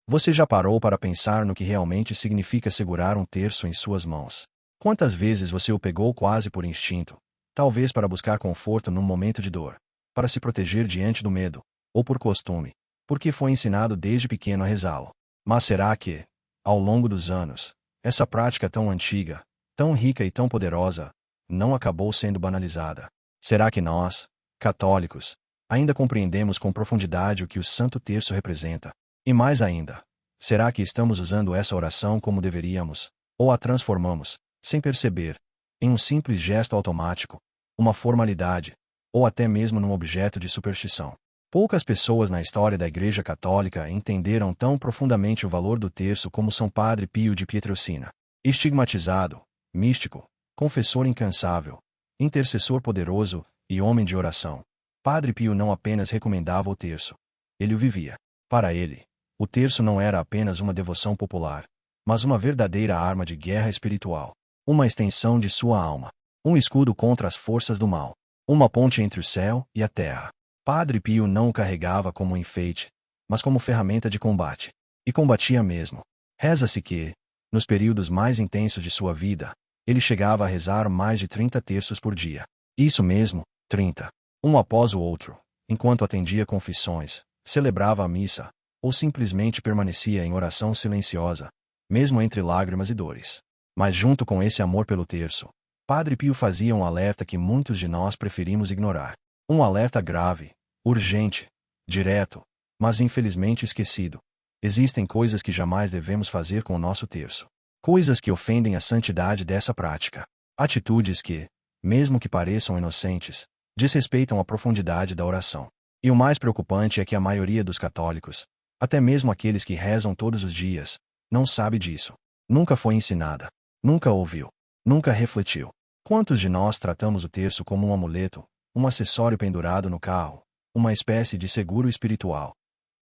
Você já parou para pensar no que realmente significa segurar um terço em suas mãos? Quantas vezes você o pegou quase por instinto, talvez para buscar conforto num momento de dor, para se proteger diante do medo, ou por costume, porque foi ensinado desde pequeno a rezá-lo? Mas será que, ao longo dos anos, essa prática tão antiga, tão rica e tão poderosa, não acabou sendo banalizada? Será que nós, católicos, ainda compreendemos com profundidade o que o Santo Terço representa? E mais ainda, será que estamos usando essa oração como deveríamos, ou a transformamos, sem perceber, em um simples gesto automático, uma formalidade, ou até mesmo num objeto de superstição? Poucas pessoas na história da Igreja Católica entenderam tão profundamente o valor do terço como São Padre Pio de Pietrelcina. Estigmatizado, místico, confessor incansável, intercessor poderoso e homem de oração, Padre Pio não apenas recomendava o terço, ele o vivia. Para ele, o terço não era apenas uma devoção popular, mas uma verdadeira arma de guerra espiritual, uma extensão de sua alma, um escudo contra as forças do mal, uma ponte entre o céu e a terra. Padre Pio não o carregava como um enfeite, mas como ferramenta de combate. E combatia mesmo. Reza-se que, nos períodos mais intensos de sua vida, ele chegava a rezar mais de 30 terços por dia. Isso mesmo, 30. Um após o outro, enquanto atendia confissões, celebrava a missa, ou simplesmente permanecia em oração silenciosa, mesmo entre lágrimas e dores. Mas junto com esse amor pelo terço, Padre Pio fazia um alerta que muitos de nós preferimos ignorar. Um alerta grave, urgente, direto, mas infelizmente esquecido. Existem coisas que jamais devemos fazer com o nosso terço. Coisas que ofendem a santidade dessa prática. Atitudes que, mesmo que pareçam inocentes, desrespeitam a profundidade da oração. E o mais preocupante é que a maioria dos católicos, até mesmo aqueles que rezam todos os dias, não sabe disso. Nunca foi ensinada. Nunca ouviu. Nunca refletiu. Quantos de nós tratamos o terço como um amuleto, um acessório pendurado no carro, uma espécie de seguro espiritual?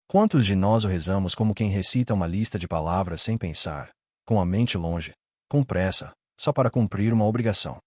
Quantos de nós o rezamos como quem recita uma lista de palavras sem pensar, com a mente longe, com pressa, só para cumprir uma obrigação?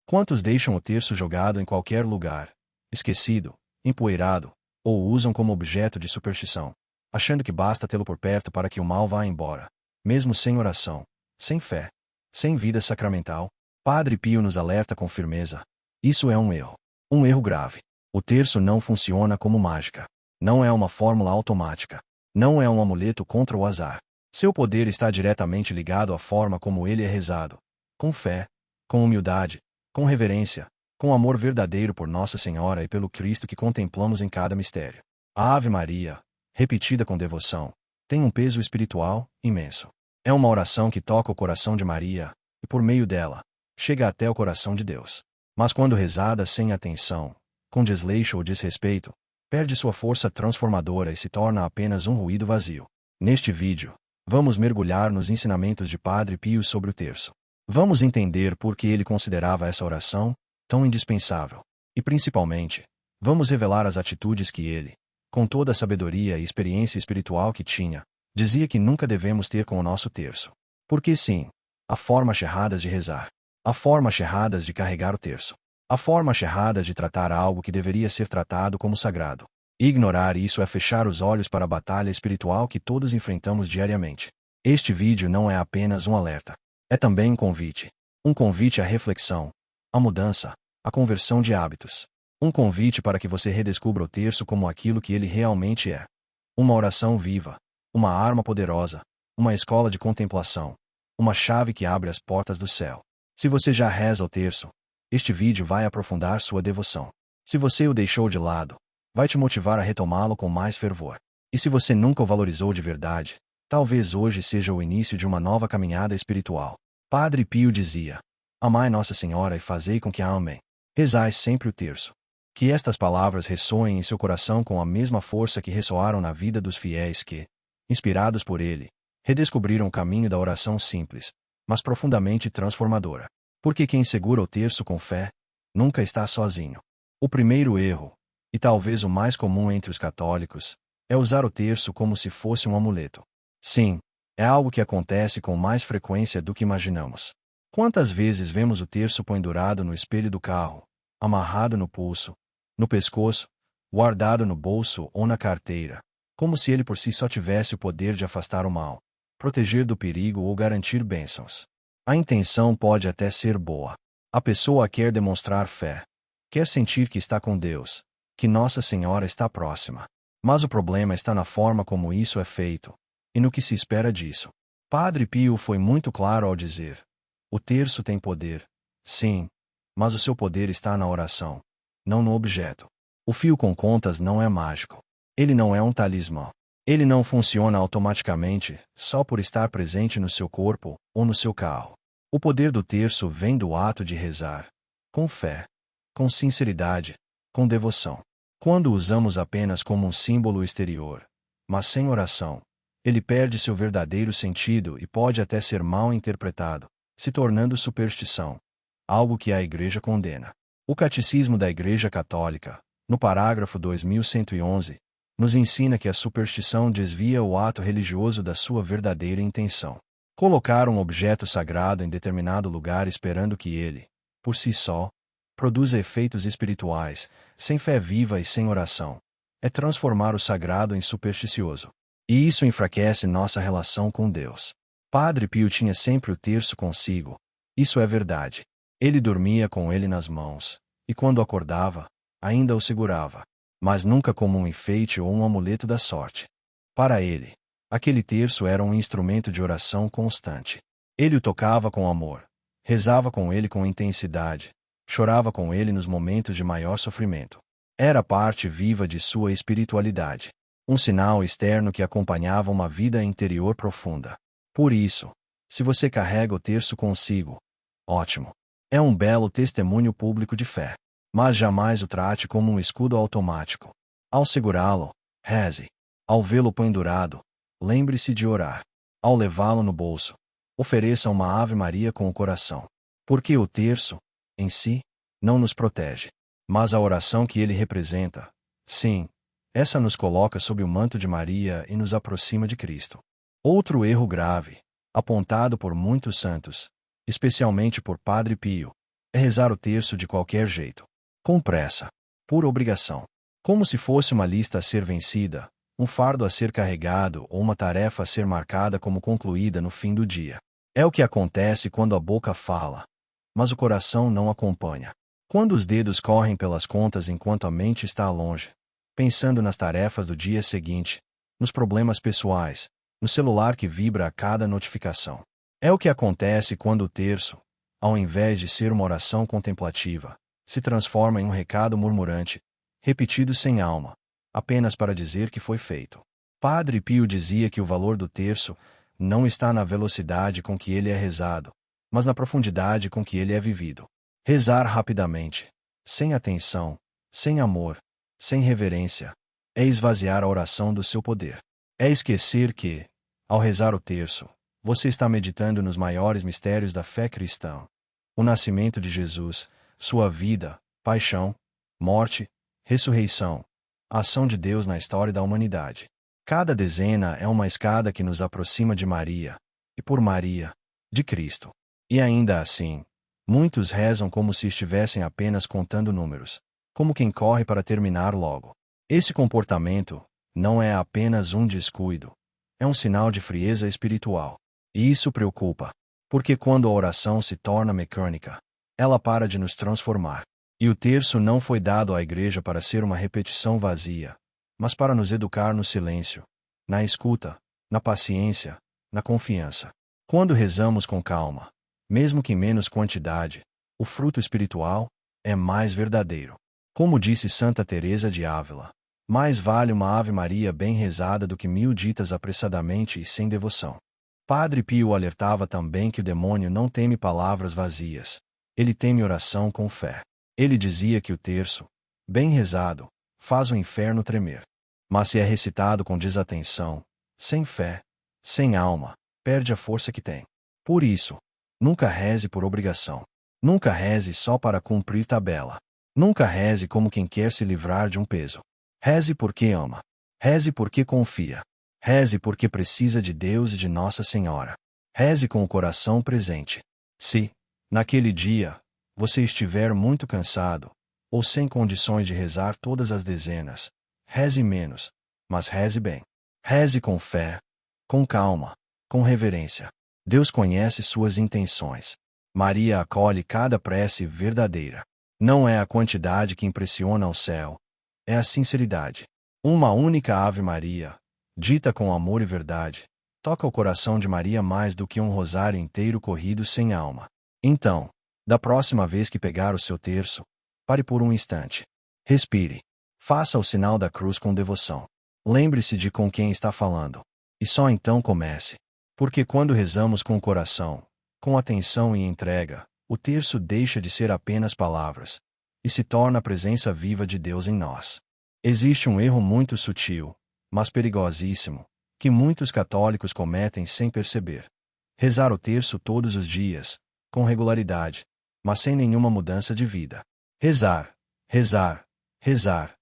Quantos deixam o terço jogado em qualquer lugar, esquecido, empoeirado, ou o usam como objeto de superstição, achando que basta tê-lo por perto para que o mal vá embora, mesmo sem oração, sem fé, sem vida sacramental? Padre Pio nos alerta com firmeza. Isso é um erro grave. O terço não funciona como mágica. Não é uma fórmula automática. Não é um amuleto contra o azar. Seu poder está diretamente ligado à forma como ele é rezado. Com fé, com humildade, com reverência, com amor verdadeiro por Nossa Senhora e pelo Cristo que contemplamos em cada mistério. A Ave Maria, repetida com devoção, tem um peso espiritual imenso. É uma oração que toca o coração de Maria, e por meio dela, chega até o coração de Deus. Mas quando rezada sem atenção, com desleixo ou desrespeito, perde sua força transformadora e se torna apenas um ruído vazio. Neste vídeo, vamos mergulhar nos ensinamentos de Padre Pio sobre o terço. Vamos entender por que ele considerava essa oração tão indispensável. E principalmente, vamos revelar as atitudes que ele, com toda a sabedoria e experiência espiritual que tinha, dizia que nunca devemos ter com o nosso terço. Porque sim, há formas erradas de rezar. Há formas erradas de carregar o terço. Há formas erradas de tratar algo que deveria ser tratado como sagrado. E ignorar isso é fechar os olhos para a batalha espiritual que todos enfrentamos diariamente. Este vídeo não é apenas um alerta. É também um convite. Um convite à reflexão, à mudança, à conversão de hábitos. Um convite para que você redescubra o terço como aquilo que ele realmente é. Uma oração viva. Uma arma poderosa. Uma escola de contemplação. Uma chave que abre as portas do céu. Se você já reza o terço, este vídeo vai aprofundar sua devoção. Se você o deixou de lado, vai te motivar a retomá-lo com mais fervor. E se você nunca o valorizou de verdade, talvez hoje seja o início de uma nova caminhada espiritual. Padre Pio dizia: amai Nossa Senhora e fazei com que a amem. Rezai sempre o terço. Que estas palavras ressoem em seu coração com a mesma força que ressoaram na vida dos fiéis que, inspirados por ele, redescobriram o caminho da oração simples, mas profundamente transformadora. Porque quem segura o terço com fé, nunca está sozinho. O primeiro erro, e talvez o mais comum entre os católicos, é usar o terço como se fosse um amuleto. Sim, é algo que acontece com mais frequência do que imaginamos. Quantas vezes vemos o terço pendurado no espelho do carro, amarrado no pulso, no pescoço, guardado no bolso ou na carteira, como se ele por si só tivesse o poder de afastar o mal, proteger do perigo ou garantir bênçãos. A intenção pode até ser boa. A pessoa quer demonstrar fé, quer sentir que está com Deus, que Nossa Senhora está próxima. Mas o problema está na forma como isso é feito, e no que se espera disso. Padre Pio foi muito claro ao dizer: o terço tem poder, sim, mas o seu poder está na oração, não no objeto. O fio com contas não é mágico. Ele não é um talismã. Ele não funciona automaticamente, só por estar presente no seu corpo ou no seu carro. O poder do terço vem do ato de rezar, com fé, com sinceridade, com devoção. Quando o usamos apenas como um símbolo exterior, mas sem oração, ele perde seu verdadeiro sentido e pode até ser mal interpretado, se tornando superstição, algo que a Igreja condena. O Catecismo da Igreja Católica, no parágrafo 2111, nos ensina que a superstição desvia o ato religioso da sua verdadeira intenção. Colocar um objeto sagrado em determinado lugar esperando que ele, por si só, produza efeitos espirituais, sem fé viva e sem oração, é transformar o sagrado em supersticioso. E isso enfraquece nossa relação com Deus. Padre Pio tinha sempre o terço consigo. Isso é verdade. Ele dormia com ele nas mãos, e quando acordava, ainda o segurava, mas nunca como um enfeite ou um amuleto da sorte. Para ele, aquele terço era um instrumento de oração constante. Ele o tocava com amor, rezava com ele com intensidade, chorava com ele nos momentos de maior sofrimento. Era parte viva de sua espiritualidade, um sinal externo que acompanhava uma vida interior profunda. Por isso, se você carrega o terço consigo, ótimo. É um belo testemunho público de fé. Mas jamais o trate como um escudo automático. Ao segurá-lo, reze. Ao vê-lo pendurado, lembre-se de orar. Ao levá-lo no bolso, ofereça uma Ave Maria com o coração. Porque o terço, em si, não nos protege. Mas a oração que ele representa, sim, essa nos coloca sob o manto de Maria e nos aproxima de Cristo. Outro erro grave, apontado por muitos santos, especialmente por Padre Pio, é rezar o terço de qualquer jeito. Com pressa, por obrigação, como se fosse uma lista a ser vencida, um fardo a ser carregado ou uma tarefa a ser marcada como concluída no fim do dia. É o que acontece quando a boca fala, mas o coração não acompanha. Quando os dedos correm pelas contas enquanto a mente está longe, pensando nas tarefas do dia seguinte, nos problemas pessoais, no celular que vibra a cada notificação. É o que acontece quando o terço, ao invés de ser uma oração contemplativa, se transforma em um recado murmurante, repetido sem alma, apenas para dizer que foi feito. Padre Pio dizia que o valor do terço não está na velocidade com que ele é rezado, mas na profundidade com que ele é vivido. Rezar rapidamente, sem atenção, sem amor, sem reverência, é esvaziar a oração do seu poder. É esquecer que, ao rezar o terço, você está meditando nos maiores mistérios da fé cristã: o nascimento de Jesus, sua vida, paixão, morte, ressurreição, a ação de Deus na história da humanidade. Cada dezena é uma escada que nos aproxima de Maria, e por Maria, de Cristo. E ainda assim, muitos rezam como se estivessem apenas contando números, como quem corre para terminar logo. Esse comportamento não é apenas um descuido, é um sinal de frieza espiritual. E isso preocupa, porque quando a oração se torna mecânica, ela para de nos transformar. E o terço não foi dado à Igreja para ser uma repetição vazia, mas para nos educar no silêncio, na escuta, na paciência, na confiança. Quando rezamos com calma, mesmo que em menos quantidade, o fruto espiritual é mais verdadeiro. Como disse Santa Teresa de Ávila, mais vale uma Ave Maria bem rezada do que 1000 ditas apressadamente e sem devoção. Padre Pio alertava também que o demônio não teme palavras vazias. Ele teme oração com fé. Ele dizia que o terço, bem rezado, faz o inferno tremer. Mas se é recitado com desatenção, sem fé, sem alma, perde a força que tem. Por isso, nunca reze por obrigação. Nunca reze só para cumprir tabela. Nunca reze como quem quer se livrar de um peso. Reze porque ama. Reze porque confia. Reze porque precisa de Deus e de Nossa Senhora. Reze com o coração presente. Se, naquele dia, você estiver muito cansado, ou sem condições de rezar todas as dezenas, reze menos, mas reze bem. Reze com fé, com calma, com reverência. Deus conhece suas intenções. Maria acolhe cada prece verdadeira. Não é a quantidade que impressiona o céu, é a sinceridade. Uma única Ave Maria, dita com amor e verdade, toca o coração de Maria mais do que um rosário inteiro corrido sem alma. Então, da próxima vez que pegar o seu terço, pare por um instante. Respire. Faça o sinal da cruz com devoção. Lembre-se de com quem está falando. E só então comece. Porque quando rezamos com o coração, com atenção e entrega, o terço deixa de ser apenas palavras e se torna a presença viva de Deus em nós. Existe um erro muito sutil, mas perigosíssimo, que muitos católicos cometem sem perceber. Rezar o terço todos os dias, com regularidade, mas sem nenhuma mudança de vida. Rezar, rezar, rezar,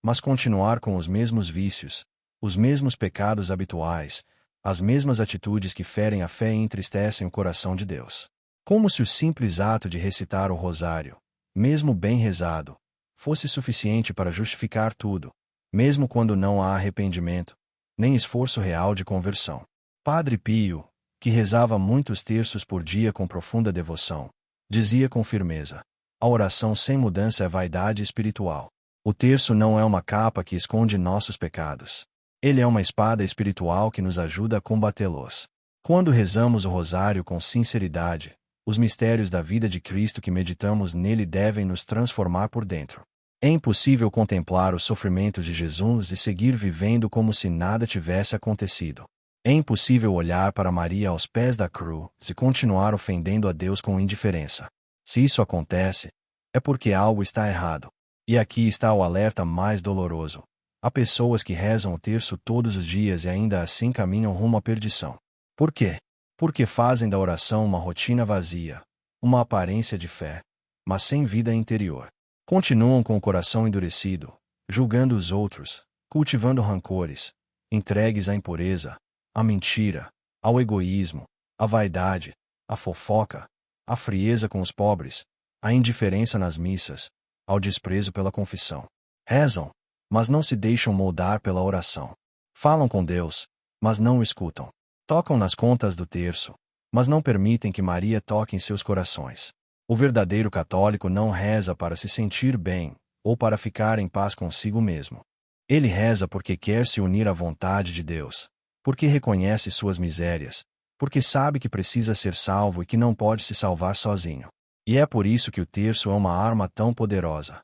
mas continuar com os mesmos vícios, os mesmos pecados habituais, as mesmas atitudes que ferem a fé e entristecem o coração de Deus. Como se o simples ato de recitar o rosário, mesmo bem rezado, fosse suficiente para justificar tudo, mesmo quando não há arrependimento, nem esforço real de conversão. Padre Pio, que rezava muitos terços por dia com profunda devoção, dizia com firmeza: a oração sem mudança é vaidade espiritual. O terço não é uma capa que esconde nossos pecados. Ele é uma espada espiritual que nos ajuda a combatê-los. Quando rezamos o rosário com sinceridade, os mistérios da vida de Cristo que meditamos nele devem nos transformar por dentro. É impossível contemplar os sofrimentos de Jesus e seguir vivendo como se nada tivesse acontecido. É impossível olhar para Maria aos pés da cruz e continuar ofendendo a Deus com indiferença. Se isso acontece, é porque algo está errado. E aqui está o alerta mais doloroso. Há pessoas que rezam o terço todos os dias e ainda assim caminham rumo à perdição. Por quê? Porque fazem da oração uma rotina vazia, uma aparência de fé, mas sem vida interior. Continuam com o coração endurecido, julgando os outros, cultivando rancores, entregues à impureza, à mentira, ao egoísmo, à vaidade, à fofoca, à frieza com os pobres, à indiferença nas missas, ao desprezo pela confissão. Rezam, mas não se deixam moldar pela oração. Falam com Deus, mas não o escutam. Tocam nas contas do terço, mas não permitem que Maria toque em seus corações. O verdadeiro católico não reza para se sentir bem, ou para ficar em paz consigo mesmo. Ele reza porque quer se unir à vontade de Deus, porque reconhece suas misérias, porque sabe que precisa ser salvo e que não pode se salvar sozinho. E é por isso que o terço é uma arma tão poderosa.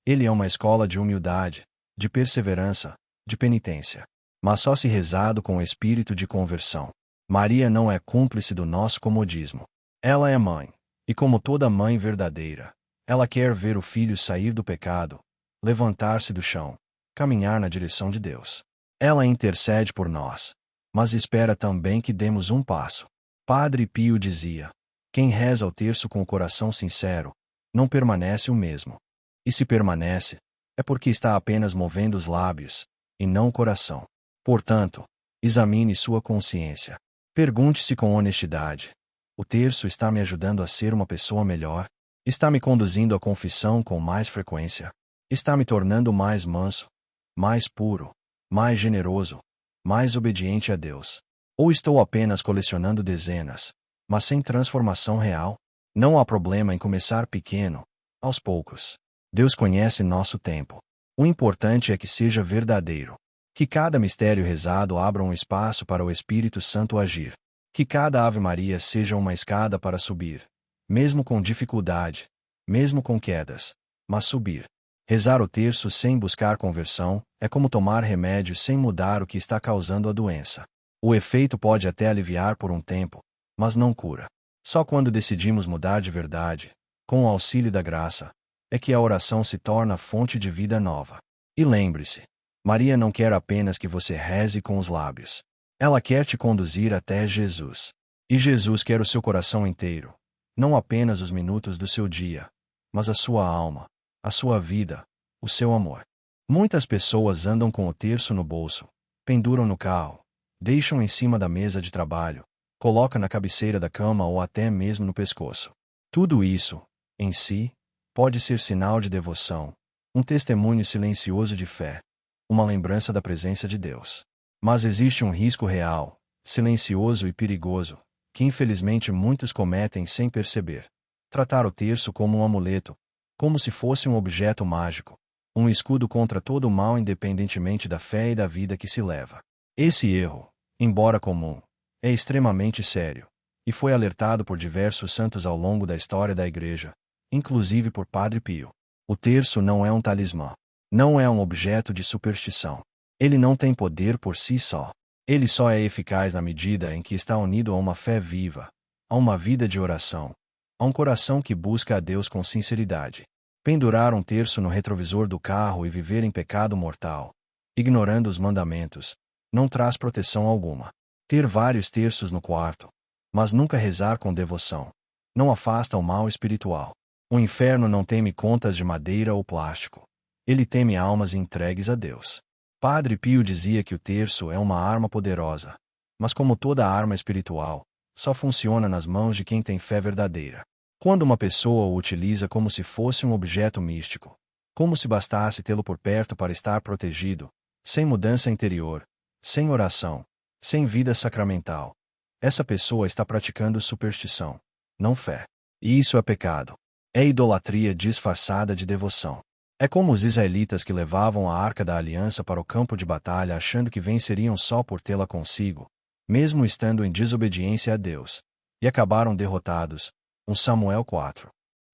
Ele é uma escola de humildade, de perseverança, de penitência. Mas só se rezado com espírito de conversão. Maria não é cúmplice do nosso comodismo. Ela é mãe, e como toda mãe verdadeira, ela quer ver o filho sair do pecado, levantar-se do chão, caminhar na direção de Deus. Ela intercede por nós, mas espera também que demos um passo. Padre Pio dizia: quem reza o terço com o coração sincero, não permanece o mesmo. E se permanece, é porque está apenas movendo os lábios, e não o coração. Portanto, examine sua consciência. Pergunte-se com honestidade: o terço está me ajudando a ser uma pessoa melhor? Está me conduzindo à confissão com mais frequência? Está me tornando mais manso, mais puro, mais generoso, mais obediente a Deus? Ou estou apenas colecionando dezenas, mas sem transformação real? Não há problema em começar pequeno, aos poucos. Deus conhece nosso tempo. O importante é que seja verdadeiro. Que cada mistério rezado abra um espaço para o Espírito Santo agir. Que cada Ave Maria seja uma escada para subir, mesmo com dificuldade, mesmo com quedas, mas subir. Rezar o terço sem buscar conversão é como tomar remédio sem mudar o que está causando a doença. O efeito pode até aliviar por um tempo, mas não cura. Só quando decidimos mudar de verdade, com o auxílio da graça, é que a oração se torna fonte de vida nova. E lembre-se, Maria não quer apenas que você reze com os lábios. Ela quer te conduzir até Jesus. E Jesus quer o seu coração inteiro, não apenas os minutos do seu dia, mas a sua alma, a sua vida, o seu amor. Muitas pessoas andam com o terço no bolso, penduram no carro, deixam em cima da mesa de trabalho, colocam na cabeceira da cama ou até mesmo no pescoço. Tudo isso, em si, pode ser sinal de devoção, um testemunho silencioso de fé, uma lembrança da presença de Deus. Mas existe um risco real, silencioso e perigoso, que infelizmente muitos cometem sem perceber. Tratar o terço como um amuleto, como se fosse um objeto mágico, um escudo contra todo o mal independentemente da fé e da vida que se leva. Esse erro, embora comum, é extremamente sério, e foi alertado por diversos santos ao longo da história da Igreja, inclusive por Padre Pio. O terço não é um talismã. Não é um objeto de superstição. Ele não tem poder por si só. Ele só é eficaz na medida em que está unido a uma fé viva, a uma vida de oração, a um coração que busca a Deus com sinceridade. Pendurar um terço no retrovisor do carro e viver em pecado mortal, ignorando os mandamentos, não traz proteção alguma. Ter vários terços no quarto, mas nunca rezar com devoção, não afasta o mal espiritual. O inferno não teme contas de madeira ou plástico. Ele teme almas entregues a Deus. Padre Pio dizia que o terço é uma arma poderosa, mas como toda arma espiritual, só funciona nas mãos de quem tem fé verdadeira. Quando uma pessoa o utiliza como se fosse um objeto místico, como se bastasse tê-lo por perto para estar protegido, sem mudança interior, sem oração, sem vida sacramental, essa pessoa está praticando superstição, não fé. E isso é pecado. É idolatria disfarçada de devoção. É como os israelitas que levavam a Arca da Aliança para o campo de batalha achando que venceriam só por tê-la consigo, mesmo estando em desobediência a Deus, e acabaram derrotados. 1 Samuel 4.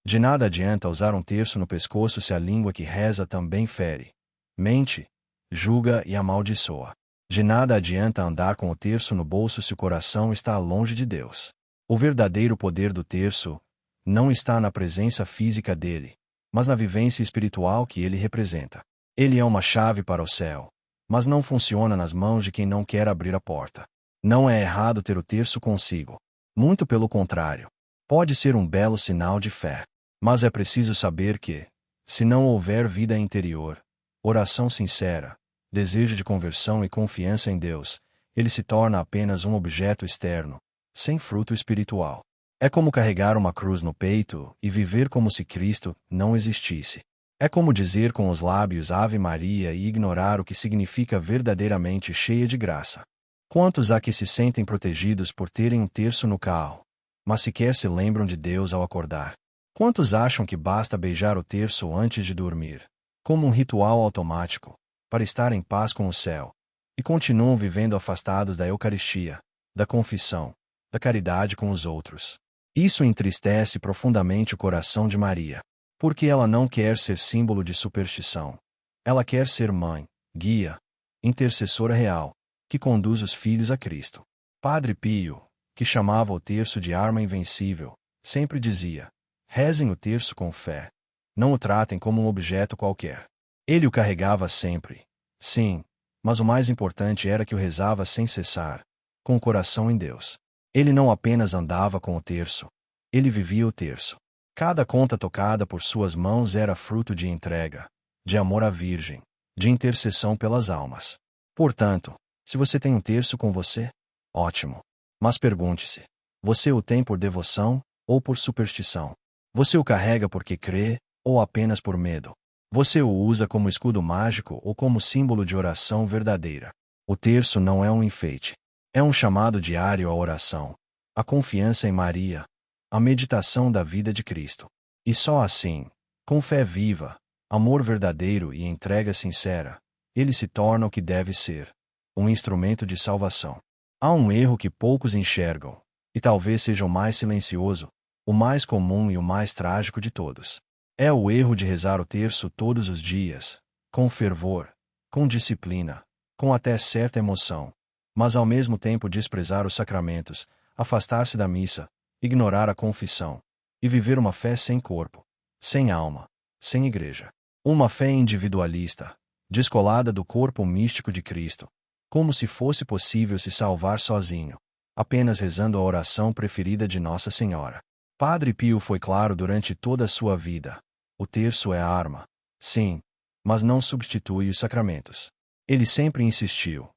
De nada adianta usar um terço no pescoço se a língua que reza também fere, mente, julga e amaldiçoa. De nada adianta andar com o terço no bolso se o coração está longe de Deus. O verdadeiro poder do terço não está na presença física dele, mas na vivência espiritual que ele representa. Ele é uma chave para o céu, mas não funciona nas mãos de quem não quer abrir a porta. Não é errado ter o terço consigo. Muito pelo contrário. Pode ser um belo sinal de fé. Mas é preciso saber que, se não houver vida interior, oração sincera, desejo de conversão e confiança em Deus, ele se torna apenas um objeto externo, sem fruto espiritual. É como carregar uma cruz no peito e viver como se Cristo não existisse. É como dizer com os lábios Ave Maria e ignorar o que significa verdadeiramente cheia de graça. Quantos há que se sentem protegidos por terem um terço no carro, mas sequer se lembram de Deus ao acordar? Quantos acham que basta beijar o terço antes de dormir, como um ritual automático, para estar em paz com o céu, e continuam vivendo afastados da Eucaristia, da confissão, da caridade com os outros? Isso entristece profundamente o coração de Maria, porque ela não quer ser símbolo de superstição. Ela quer ser mãe, guia, intercessora real, que conduz os filhos a Cristo. Padre Pio, que chamava o terço de arma invencível, sempre dizia: rezem o terço com fé. Não o tratem como um objeto qualquer. Ele o carregava sempre. Sim, mas o mais importante era que o rezava sem cessar, com o coração em Deus. Ele não apenas andava com o terço, ele vivia o terço. Cada conta tocada por suas mãos era fruto de entrega, de amor à Virgem, de intercessão pelas almas. Portanto, se você tem um terço com você, ótimo. Mas pergunte-se: você o tem por devoção ou por superstição? Você o carrega porque crê ou apenas por medo? Você o usa como escudo mágico ou como símbolo de oração verdadeira? O terço não é um enfeite. É um chamado diário à oração, à confiança em Maria, à meditação da vida de Cristo. E só assim, com fé viva, amor verdadeiro e entrega sincera, ele se torna o que deve ser: um instrumento de salvação. Há um erro que poucos enxergam, e talvez seja o mais silencioso, o mais comum e o mais trágico de todos. É o erro de rezar o terço todos os dias, com fervor, com disciplina, com até certa emoção, mas ao mesmo tempo desprezar os sacramentos, afastar-se da missa, ignorar a confissão, e viver uma fé sem corpo, sem alma, sem igreja. Uma fé individualista, descolada do corpo místico de Cristo, como se fosse possível se salvar sozinho, apenas rezando a oração preferida de Nossa Senhora. Padre Pio foi claro durante toda a sua vida: o terço é arma, sim, mas não substitui os sacramentos. Ele sempre insistiu: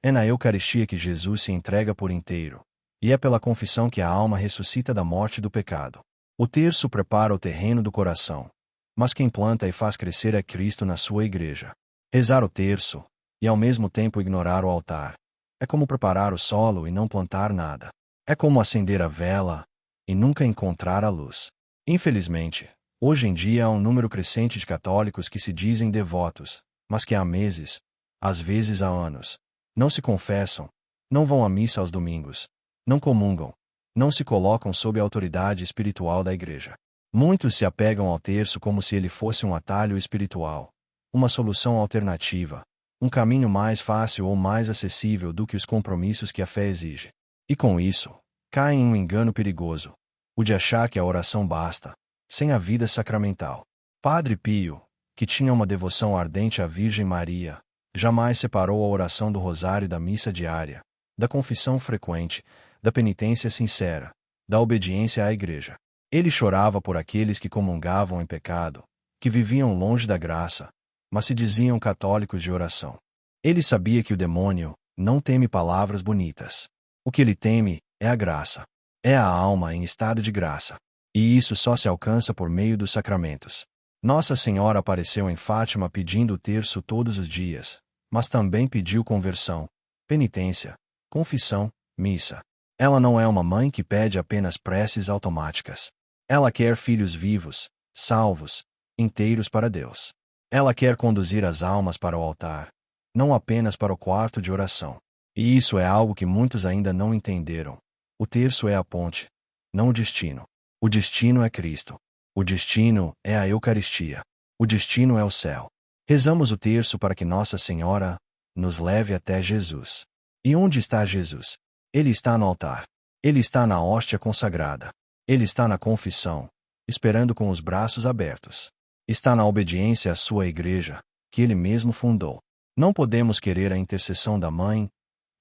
é na Eucaristia que Jesus se entrega por inteiro, e é pela confissão que a alma ressuscita da morte do pecado. O terço prepara o terreno do coração, mas quem planta e faz crescer é Cristo na sua igreja. Rezar o terço, e ao mesmo tempo ignorar o altar. É como preparar o solo e não plantar nada. É como acender a vela e nunca encontrar a luz. Infelizmente, hoje em dia há um número crescente de católicos que se dizem devotos, mas que há meses, às vezes há anos, não se confessam, não vão à missa aos domingos, não comungam, não se colocam sob a autoridade espiritual da igreja. Muitos se apegam ao terço como se ele fosse um atalho espiritual, uma solução alternativa, um caminho mais fácil ou mais acessível do que os compromissos que a fé exige. E com isso, caem em um engano perigoso, o de achar que a oração basta, sem a vida sacramental. Padre Pio, que tinha uma devoção ardente à Virgem Maria, jamais separou a oração do rosário da missa diária, da confissão frequente, da penitência sincera, da obediência à igreja. Ele chorava por aqueles que comungavam em pecado, que viviam longe da graça, mas se diziam católicos de oração. Ele sabia que o demônio não teme palavras bonitas. O que ele teme é a graça. É a alma em estado de graça. E isso só se alcança por meio dos sacramentos. Nossa Senhora apareceu em Fátima pedindo o terço todos os dias, mas também pediu conversão, penitência, confissão, missa. Ela não é uma mãe que pede apenas preces automáticas. Ela quer filhos vivos, salvos, inteiros para Deus. Ela quer conduzir as almas para o altar, não apenas para o quarto de oração. E isso é algo que muitos ainda não entenderam. O terço é a ponte, não o destino. O destino é Cristo. O destino é a Eucaristia. O destino é o céu. Rezamos o terço para que Nossa Senhora nos leve até Jesus. E onde está Jesus? Ele está no altar. Ele está na hóstia consagrada. Ele está na confissão, esperando com os braços abertos. Está na obediência à sua igreja, que ele mesmo fundou. Não podemos querer a intercessão da mãe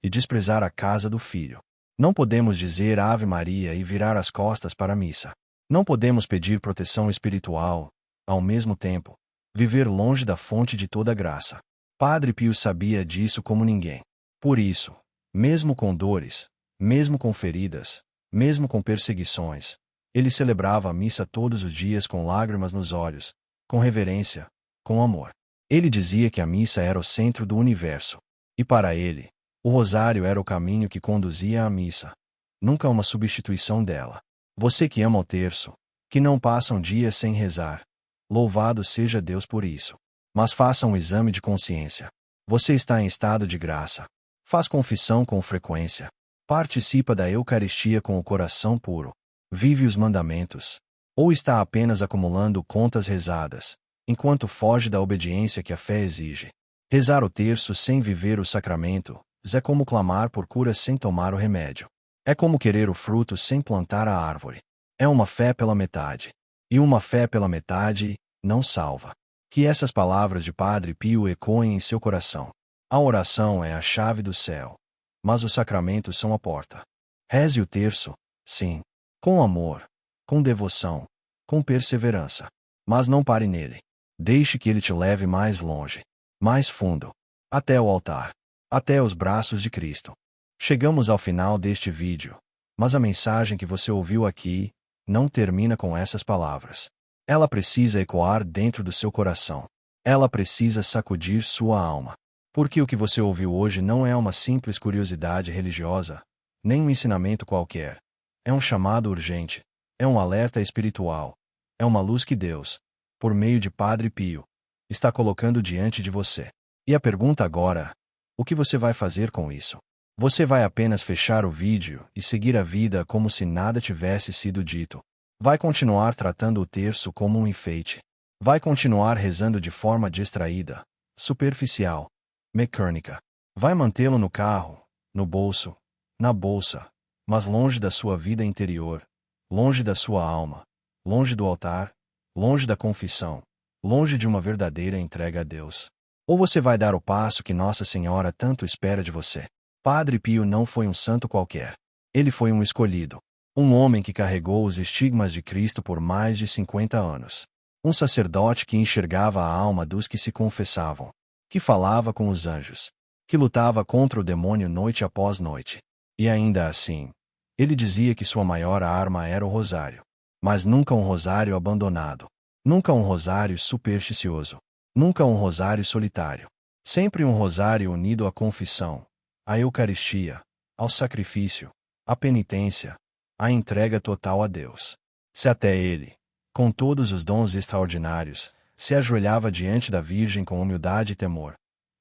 e desprezar a casa do filho. Não podemos dizer Ave Maria e virar as costas para a missa. Não podemos pedir proteção espiritual, ao mesmo tempo, viver longe da fonte de toda graça. Padre Pio sabia disso como ninguém. Por isso, mesmo com dores, mesmo com feridas, mesmo com perseguições, ele celebrava a missa todos os dias com lágrimas nos olhos, com reverência, com amor. Ele dizia que a missa era o centro do universo. E para ele, o rosário era o caminho que conduzia à missa, nunca uma substituição dela. Você que ama o terço, que não passa um dia sem rezar, louvado seja Deus por isso. Mas faça um exame de consciência. Você está em estado de graça. Faz confissão com frequência. Participa da Eucaristia com o coração puro. Vive os mandamentos. Ou está apenas acumulando contas rezadas, enquanto foge da obediência que a fé exige. Rezar o terço sem viver o sacramento é como clamar por cura sem tomar o remédio. É como querer o fruto sem plantar a árvore. É uma fé pela metade. E uma fé pela metade não salva. Que essas palavras de Padre Pio ecoem em seu coração. A oração é a chave do céu, mas os sacramentos são a porta. Reze o terço, sim, com amor, com devoção, com perseverança. Mas não pare nele. Deixe que ele te leve mais longe, mais fundo, até o altar, até os braços de Cristo. Chegamos ao final deste vídeo, mas a mensagem que você ouviu aqui não termina com essas palavras. Ela precisa ecoar dentro do seu coração. Ela precisa sacudir sua alma. Porque o que você ouviu hoje não é uma simples curiosidade religiosa, nem um ensinamento qualquer. É um chamado urgente, é um alerta espiritual, é uma luz que Deus, por meio de Padre Pio, está colocando diante de você. E a pergunta agora: o que você vai fazer com isso? Você vai apenas fechar o vídeo e seguir a vida como se nada tivesse sido dito? Vai continuar tratando o terço como um enfeite? Vai continuar rezando de forma distraída, superficial, mecânica? Vai mantê-lo no carro, no bolso, na bolsa, mas longe da sua vida interior, longe da sua alma, longe do altar, longe da confissão, longe de uma verdadeira entrega a Deus? Ou você vai dar o passo que Nossa Senhora tanto espera de você? Padre Pio não foi um santo qualquer. Ele foi um escolhido. Um homem que carregou os estigmas de Cristo por mais de 50 anos. Um sacerdote que enxergava a alma dos que se confessavam, que falava com os anjos, que lutava contra o demônio noite após noite. E ainda assim, ele dizia que sua maior arma era o rosário. Mas nunca um rosário abandonado. Nunca um rosário supersticioso. Nunca um rosário solitário. Sempre um rosário unido à confissão, à Eucaristia, ao sacrifício, à penitência, à entrega total a Deus. Se até ele, com todos os dons extraordinários, se ajoelhava diante da Virgem com humildade e temor,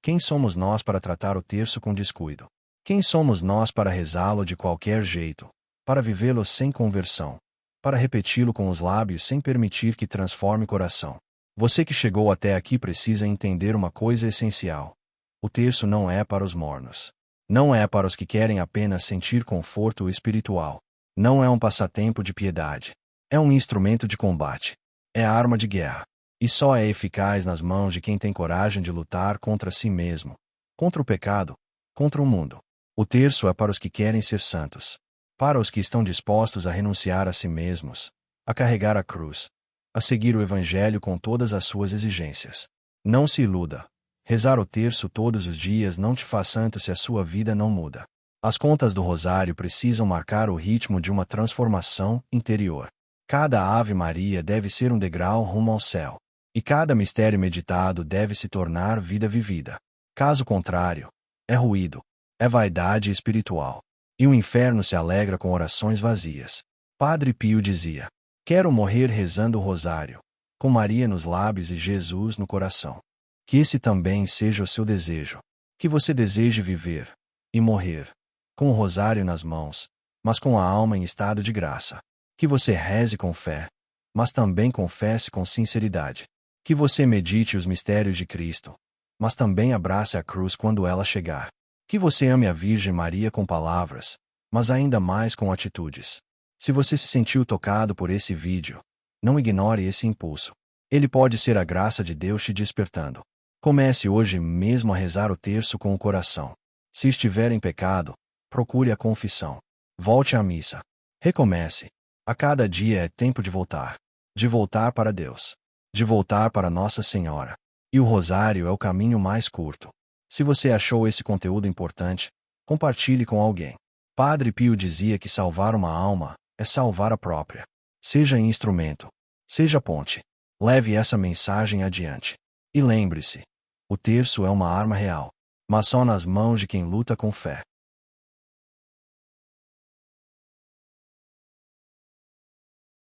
quem somos nós para tratar o terço com descuido? Quem somos nós para rezá-lo de qualquer jeito, para vivê-lo sem conversão, para repeti-lo com os lábios sem permitir que transforme o coração? Você que chegou até aqui precisa entender uma coisa essencial. O terço não é para os mornos. Não é para os que querem apenas sentir conforto espiritual. Não é um passatempo de piedade. É um instrumento de combate. É arma de guerra. E só é eficaz nas mãos de quem tem coragem de lutar contra si mesmo, contra o pecado, contra o mundo. O terço é para os que querem ser santos, para os que estão dispostos a renunciar a si mesmos, a carregar a cruz, a seguir o Evangelho com todas as suas exigências. Não se iluda. Rezar o terço todos os dias não te faz santo se a sua vida não muda. As contas do rosário precisam marcar o ritmo de uma transformação interior. Cada Ave Maria deve ser um degrau rumo ao céu. E cada mistério meditado deve se tornar vida vivida. Caso contrário, é ruído, é vaidade espiritual. E o inferno se alegra com orações vazias. Padre Pio dizia: quero morrer rezando o rosário, com Maria nos lábios e Jesus no coração. Que esse também seja o seu desejo. Que você deseje viver e morrer com o rosário nas mãos, mas com a alma em estado de graça. Que você reze com fé, mas também confesse com sinceridade. Que você medite os mistérios de Cristo, mas também abrace a cruz quando ela chegar. Que você ame a Virgem Maria com palavras, mas ainda mais com atitudes. Se você se sentiu tocado por esse vídeo, não ignore esse impulso. Ele pode ser a graça de Deus te despertando. Comece hoje mesmo a rezar o terço com o coração. Se estiver em pecado, procure a confissão. Volte à missa. Recomece. A cada dia é tempo de voltar para Deus, de voltar para Nossa Senhora. E o rosário é o caminho mais curto. Se você achou esse conteúdo importante, compartilhe com alguém. Padre Pio dizia que salvar uma alma é salvar a própria. Seja instrumento, seja ponte. Leve essa mensagem adiante. E lembre-se, o terço é uma arma real, mas só nas mãos de quem luta com fé.